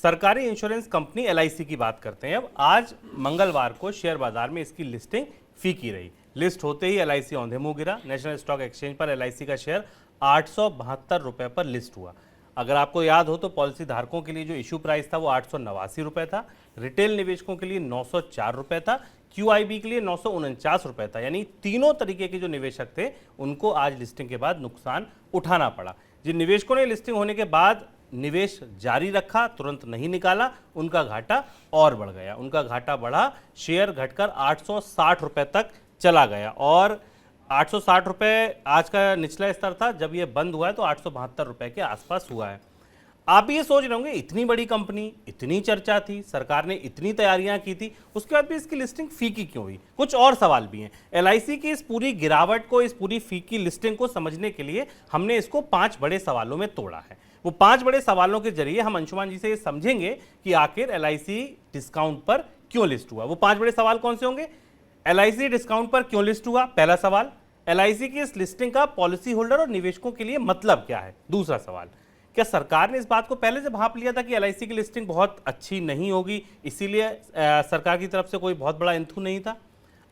सरकारी insurance company LIC की बात करते हैं। अब आज मंगलवार को शेयर बाजार में इसकी लिस्टिंग फीकी रही। लिस्ट होते ही एलआईसी औंधे मुंह गिरा। नेशनल स्टॉक एक्सचेंज पर एलआईसी का शेयर 872 रुपए पर लिस्ट हुआ। अगर आपको याद हो तो पॉलिसी धारकों के लिए जो इशू प्राइस था वो 889 रुपए था, रिटेल निवेशकों के लिए 904 रुपए था, क्यूआईबी के लिए 949 रुपए था। यानी तीनों तरीके के जो निवेशक थे उनको आज लिस्टिंग के बाद नुकसान उठाना पड़ा। जिन निवेशकों ने लिस्टिंग होने के बाद निवेश जारी रखा, तुरंत नहीं निकाला, उनका घाटा और बढ़ गया। उनका घाटा बढ़ा, शेयर घटकर 860 रुपए तक चला गया और 860 रुपए आज का निचला स्तर था। जब ये बंद हुआ है तो 872 रुपए के आसपास हुआ है। आप ये सोच रहे होंगे इतनी बड़ी कंपनी, इतनी चर्चा थी, सरकार ने इतनी तैयारियां की थी, उसके बाद भी इसकी लिस्टिंग फीकी क्यों हुई? कुछ और सवाल भी हैं। एलआईसी की इस पूरी गिरावट को, इस पूरी फीकी लिस्टिंग को समझने के लिए हमने इसको 5 बड़े सवालों में तोड़ा है। वो 5 बड़े सवालों के जरिए हम अंशुमान जी से ये समझेंगे कि आखिर एलआईसी डिस्काउंट पर क्यों लिस्ट हुआ। वो 5 बड़े सवाल कौन से होंगे? एलआईसी डिस्काउंट पर क्यों लिस्ट हुआ, पहला सवाल। एलआईसी की इस लिस्टिंग का पॉलिसी होल्डर और निवेशकों के लिए मतलब क्या है, दूसरा सवाल। क्या सरकार ने इस बात को पहले से भांप लिया था कि एलआईसी की लिस्टिंग बहुत अच्छी नहीं होगी, इसीलिए सरकार की तरफ से कोई बहुत बड़ा इंथू नहीं था?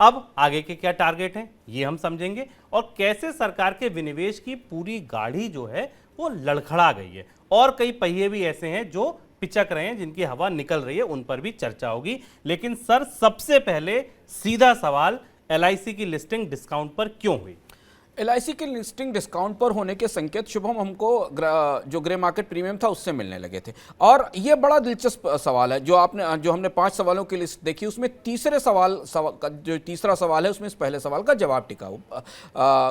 अब आगे के क्या टारगेट हैं ये हम समझेंगे और कैसे सरकार के विनिवेश की पूरी गाड़ी जो है वो लड़खड़ा गई है और कई पहिए भी ऐसे हैं जो पिचक रहे हैं, जिनकी हवा निकल रही है, उन पर भी चर्चा होगी। लेकिन सर, सबसे पहले सीधा सवाल, एलआईसी की लिस्टिंग डिस्काउंट पर क्यों हुई? एलआईसी की लिस्टिंग डिस्काउंट पर होने के संकेत शुभम हमको जो ग्रे मार्केट प्रीमियम था उससे मिलने लगे थे। और ये बड़ा दिलचस्प सवाल है जो हमने 5 सवालों की लिस्ट देखी, उसमें जो तीसरा सवाल है उसमें इस पहले सवाल का जवाब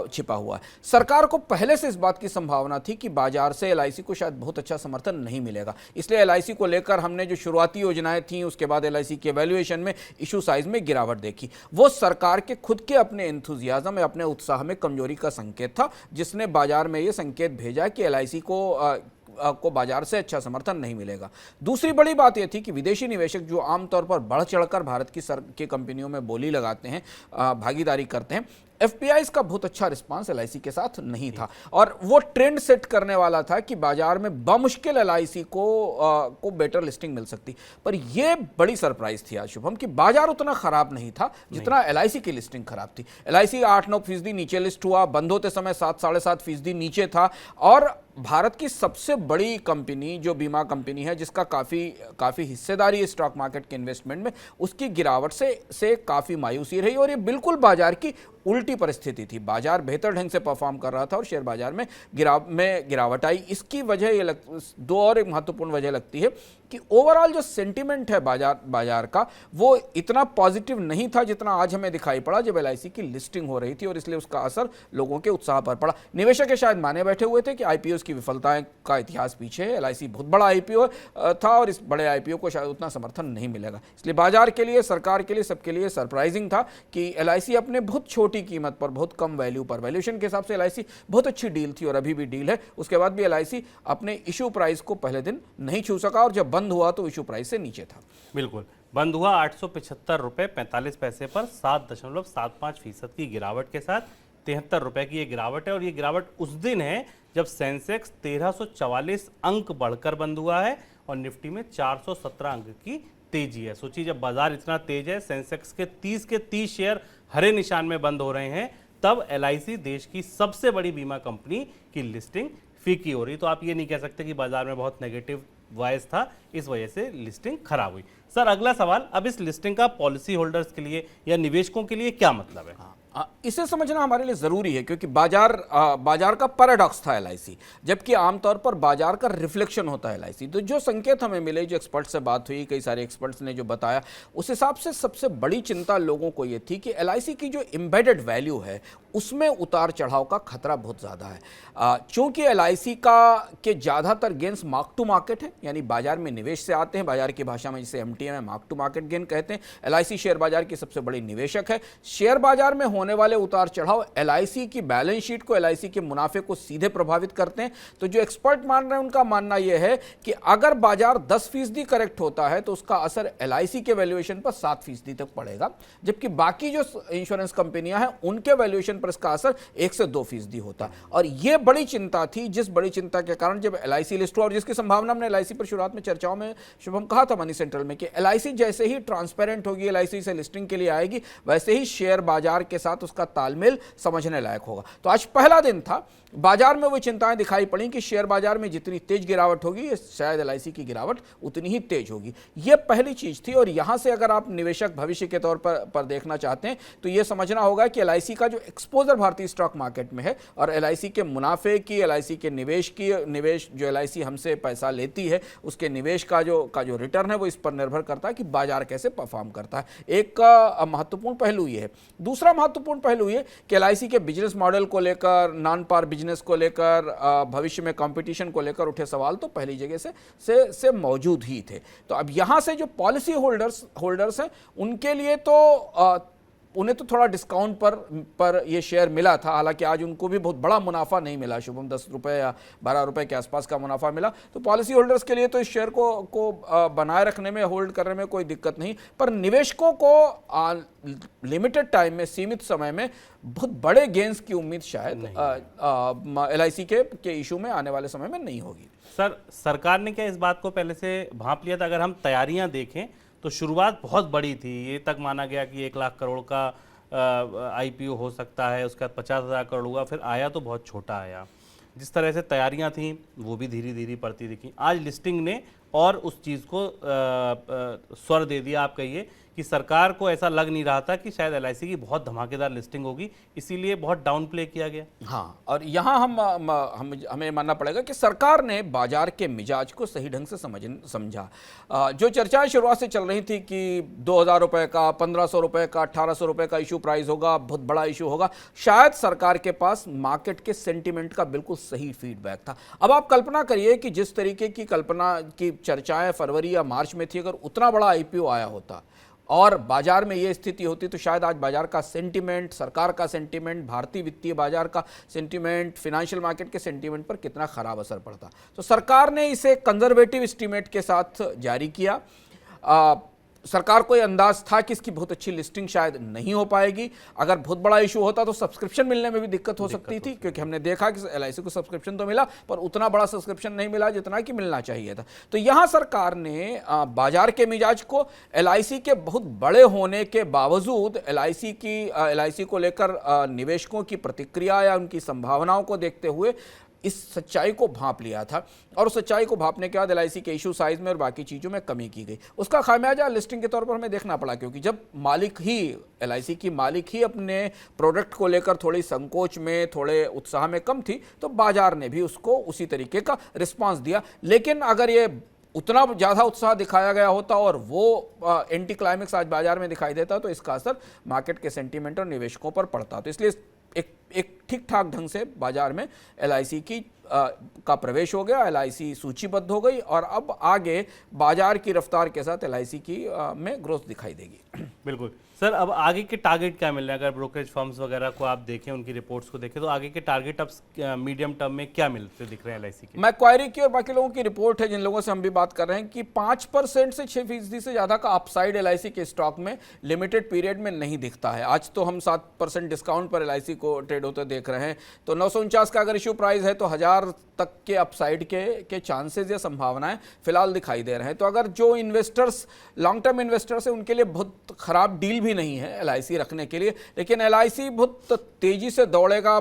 छिपा हुआ है। सरकार को पहले से इस बात की संभावना थी कि बाजार से एलआईसी को शायद बहुत अच्छा समर्थन नहीं मिलेगा, इसलिए एलआईसी को लेकर हमने जो शुरुआती योजनाएं थी, उसके बाद एलआईसी के वैल्यूएशन में, इशू साइज में गिरावट देखी। वो सरकार के खुद के अपने एंथुजियाज्म में, अपने उत्साह में कमजोरी का संकेत था, जिसने बाजार में यह संकेत भेजा कि एलआईसी को बाजार से अच्छा समर्थन नहीं मिलेगा। दूसरी बड़ी बात यह थी कि विदेशी निवेशक जो आमतौर पर बढ़ चढ़कर भारत की कंपनियों में बोली लगाते हैं, भागीदारी करते हैं, एफपीआईज का बहुत अच्छा रिस्पांस एलआईसी के साथ नहीं था और वो ट्रेंड सेट करने वाला था कि बाजार में बमुश्किल एलआईसी को बेटर लिस्टिंग मिल सकती। पर यह बड़ी सरप्राइज थी आज शुभम कि बाजार उतना खराब नहीं था जितना एलआईसी की लिस्टिंग खराब थी। एलआईसी 8-9% नीचे लिस्ट हुआ, बंद होते समय 7-7.5% नीचे था और भारत की सबसे बड़ी कंपनी जो बीमा कंपनी है, जिसका काफी हिस्सेदारी है स्टॉक मार्केट के इन्वेस्टमेंट में, उसकी गिरावट से काफी मायूसी रही और ये बिल्कुल बाजार की उल्टी परिस्थिति थी। बाजार बेहतर ढंग से परफॉर्म कर रहा था और शेयर बाजार में गिरावट आई। इसकी वजह दो और एक महत्वपूर्ण वजह लगती है कि ओवरऑल जो सेंटिमेंट है बाजार का वो इतना पॉजिटिव नहीं था जितना आज हमें दिखाई पड़ा जब एलआईसी की लिस्टिंग हो रही थी और इसलिए उसका असर लोगों के उत्साह पर पड़ा। निवेशक शायद माने बैठे हुए थे कि आईपीओ की विफलताएं का इतिहास पीछे है, एलआईसी बहुत बड़ा आईपीओ था और इस बड़े आईपीओ को शायद उतना समर्थन नहीं मिलेगा। इसलिए बाजार के लिए, सरकार के लिए, सबके लिए सरप्राइजिंग था कि एलआईसी अपने बहुत छोटी कीमत पर, बहुत कम वैल्यू पर, वैल्यूएशन के हिसाब से एलआईसी बहुत अच्छी डील थी और अभी भी डील है, उसके बाद भी एलआईसी अपने इशू प्राइस को पहले दिन नहीं छू सका और जब बंद हुआ तो इशू प्राइस से नीचे था। बिल्कुल, बंद हुआ 875 रुपए 45 पैसे पर 7.75% की गिरावट के साथ। 73 रुपए की ये गिरावट है और ये गिरावट उस दिन है जब सेंसेक्स 1344 अंक बढ़कर बंद हुआ है और निफ्टी में 417 अंक की तेजी है। सोचिए, जब बाजार इतना तेज है, सेंसेक्स के 30 शेयर हरे निशान में बंद हो रहे हैं, तब एलआईसी देश की सबसे बड़ी बीमा कंपनी की लिस्टिंग फीकी हो रही। तो आप ये नहीं कह सकते कि बाजार में बहुत नेगेटिव वॉइस था, इस वजह से लिस्टिंग खराब हुई। सर, अगला सवाल, अब इस लिस्टिंग का पॉलिसी होल्डर्स के लिए या निवेशकों के लिए क्या मतलब है? इसे समझना हमारे लिए जरूरी है क्योंकि बाजार का पैराडॉक्स था एलआईसी, जबकि आमतौर पर बाजार का रिफ्लेक्शन होता है एलआईसी। तो जो संकेत हमें मिले, जो एक्सपर्ट से बात हुई, कई सारे एक्सपर्ट्स ने जो बताया, उस हिसाब से सबसे बड़ी चिंता लोगों को यह थी कि एलआईसी की जो एम्बेडेड वैल्यू है उसमें उतार चढ़ाव का खतरा बहुत ज़्यादा है। चूंकि एलआईसी के ज़्यादातर गेन्स मार्क टू मार्केट है, यानी बाजार में निवेश से आते हैं, बाजार की भाषा में जिसे एमटीएम है, मार्क टू मार्केट गेन कहते हैं। एलआईसी शेयर बाजार की सबसे बड़ी निवेशक है। शेयर बाजार में होने वाले उतार चढ़ाव एलआईसी की बैलेंस शीट को, एलआईसी के मुनाफे को सीधे प्रभावित करते हैं। तो जो एक्सपर्ट मान रहे हैं उनका मानना यह है कि अगर बाजार 10% करेक्ट होता है तो उसका असर एलआईसी के वैल्यूएशन पर 7% तक पड़ेगा, जबकि बाकी जो इंश्योरेंस कंपनियां हैं उनके वैल्यूएशन पर इसका असर 1 से 2% होता है। और यह बड़ी चिंता थी, जिस बड़ी चिंता के कारण जब एलआईसी लिस्ट हुआ, और जिसकी संभावना हमने एलआईसी पर शुरुआत में चर्चाओं में शुभम कहा था मनी सेंट्रल में कि एलआईसी जैसे ही ट्रांसपेरेंट होगी, एलआईसी से लिस्टिंग के लिए आएगी, वैसे ही शेयर बाजार के साथ उसका तालमेल समझने लायक होगा। तो आज पहला दिन था, बाजार में वो चिंताएं दिखाई पड़ी कि शेयर बाजार में जितनी तेज गिरावट होगी शायद एलआईसी की गिरावट उतनी ही तेज होगी। यह पहली चीज थी। और यहां से अगर आप निवेशक भविष्य के तौर पर देखना चाहते हैं तो यह समझना होगा कि एलआईसी का जो एक्सपोजर भारतीय स्टॉक मार्केट में है और एलआईसी के मुनाफे की, एलआईसी के निवेश जो एलआईसी हमसे पैसा लेती है उसके निवेश का जो रिटर्न है वो इस पर निर्भर करता है कि बाजार कैसे परफॉर्म करता है। एक महत्वपूर्ण पहलू ये है। दूसरा महत्वपूर्ण पहलू ये कि एलआईसी के बिजनेस मॉडल को लेकर, नॉन पार बिजनेस को लेकर, भविष्य में कंपटीशन को लेकर उठे सवाल तो पहली जगह से मौजूद ही थे। तो अब यहां से जो पॉलिसी होल्डर्स हैं उनके लिए तो उन्हें तो थोड़ा डिस्काउंट पर ये शेयर मिला था। हालांकि आज उनको भी बहुत बड़ा मुनाफा नहीं मिला शुभम, 10 रुपए या 12 रुपए के आसपास का मुनाफा मिला। तो पॉलिसी होल्डर्स के लिए तो इस शेयर को बनाए रखने में, होल्ड करने में कोई दिक्कत नहीं, पर निवेशकों को लिमिटेड टाइम में, सीमित समय में बहुत बड़े गेंस की उम्मीद शायद एलआईसी के इशू में आने वाले समय में नहीं होगी। सर, सरकार ने क्या इस बात को पहले से भांप लिया था? अगर हम तैयारियां देखें तो शुरुआत बहुत बड़ी थी। ये तक माना गया कि 1 लाख करोड़ का आईपीओ हो सकता है, उसके बाद 50,000 करोड़ हुआ, फिर आया तो बहुत छोटा आया। जिस तरह से तैयारियां थी वो भी धीरे धीरे बढ़ती दिखी। आज लिस्टिंग ने और उस चीज़ को स्वर दे दिया। आप कहिए कि सरकार को ऐसा लग नहीं रहा था कि शायद एलआईसी की बहुत धमाकेदार लिस्टिंग होगी, इसीलिए बहुत डाउन प्ले किया गया। हाँ, और यहाँ हमें मानना पड़ेगा कि सरकार ने बाजार के मिजाज को सही ढंग से समझा। जो चर्चाएं शुरुआत से चल रही थी कि 2,000 रुपए का, 1,500 रुपए का, 1,800 रुपए का इशू प्राइस होगा, बहुत बड़ा इशू होगा, शायद सरकार के पास मार्केट के सेंटिमेंट का बिल्कुल सही फीडबैक था। अब आप कल्पना करिए कि जिस तरीके की कल्पना की चर्चाएं फरवरी या मार्च में थी, अगर उतना बड़ा आईपीओ आया होता और बाजार में ये स्थिति होती तो शायद आज बाजार का सेंटीमेंट, सरकार का सेंटीमेंट, भारतीय वित्तीय बाजार का सेंटीमेंट, फाइनेंशियल मार्केट के सेंटीमेंट पर कितना खराब असर पड़ता। तो सरकार ने इसे कंजर्वेटिव एस्टीमेट के साथ जारी किया। सरकार को यह अंदाज था कि इसकी बहुत अच्छी लिस्टिंग शायद नहीं हो पाएगी। अगर बहुत बड़ा इशू होता तो सब्सक्रिप्शन मिलने में भी दिक्कत हो सकती थी, क्योंकि हमने देखा कि एलआईसी को सब्सक्रिप्शन तो मिला पर उतना बड़ा सब्सक्रिप्शन नहीं मिला जितना कि मिलना चाहिए था। तो यहां सरकार ने बाजार के मिजाज को, एलआईसी के बहुत बड़े होने के बावजूद एलआईसी को लेकर निवेशकों की प्रतिक्रिया या उनकी संभावनाओं को देखते हुए इस सच्चाई को भांप लिया था। और उस सच्चाई को भांपने के बाद एलआईसी के इशू साइज में और बाकी चीज़ों में कमी की गई। उसका खामियाजा लिस्टिंग के तौर पर हमें देखना पड़ा, क्योंकि जब एलआईसी की मालिक ही अपने प्रोडक्ट को लेकर थोड़ी संकोच में, थोड़े उत्साह में कम थी, तो बाजार ने भी उसको उसी तरीके का रिस्पॉन्स दिया। लेकिन अगर ये उतना ज़्यादा उत्साह दिखाया गया होता और वो एंटी क्लाइमेक्स आज बाजार में दिखाई देता तो इसका असर मार्केट के सेंटीमेंट और निवेशकों पर पड़ता। तो इसलिए एक ठीक ठाक ढंग से बाजार में एलआईसी का प्रवेश हो गया, एलआईसी सूचीबद्ध हो गई और अब आगे बाजार की रफ्तार के साथ एलआईसी की में ग्रोथ दिखाई देगी। बिल्कुल सर, अब आगे के टारगेट क्या मिल रहे हैं? अगर ब्रोकरेज फर्म्स वगैरह को आप देखें, उनकी रिपोर्ट्स को देखें, तो आगे के टारगेट अब मीडियम टर्म में क्या मिलते दिख रहे हैं एलआईसी के? मैक्वायरी की और बाकी लोगों की रिपोर्ट है, जिन लोगों से हम भी बात कर रहे हैं, कि 5% से 6% से ज़्यादा का अपसाइड एलआईसी के स्टॉक में लिमिटेड पीरियड में नहीं दिखता है। आज तो हम 7% डिस्काउंट पर एलआईसी को ट्रेड होते देख रहे हैं। तो 949 का अगर इशू प्राइस है तो 1000 तक के अपसाइड के चांसेस या संभावनाएं फिलहाल दिखाई दे रहे हैं। तो अगर जो इन्वेस्टर्स, लॉन्ग टर्म इन्वेस्टर्स है, उनके लिए बहुत खराब डील भी नहीं है एलआईसी रखने के लिए। लेकिन एलआईसी बहुत तेजी से दौड़ेगा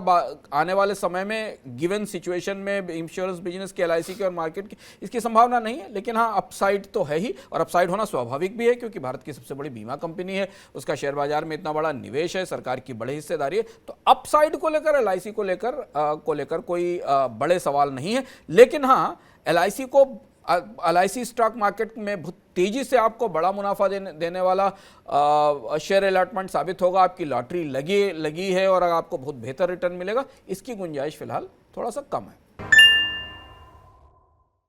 आने वाले समय में, गिवन सिचुएशन में इंश्योरेंस बिजनेस की, एलआईसी की और मार्केट की इसकी संभावना नहीं है। लेकिन हाँ, अपसाइड तो है ही, और अपसाइड होना स्वाभाविक भी है, क्योंकि भारत की सबसे बड़ी बीमा कंपनी है, उसका शेयर बाजार में इतना बड़ा निवेश है, सरकार की बड़ी हिस्सेदारी है। तो अपसाइड को लेकर, एलआईसी को लेकर कोई बड़े सवाल नहीं है। लेकिन हाँ, एलआईसी स्टॉक मार्केट में बहुत तेजी से आपको बड़ा मुनाफा देने वाला शेयर अलॉटमेंट साबित होगा। आपकी लॉटरी लगी है और आपको बहुत बेहतर रिटर्न मिलेगा, इसकी गुंजाइश फिलहाल थोड़ा सा कम है।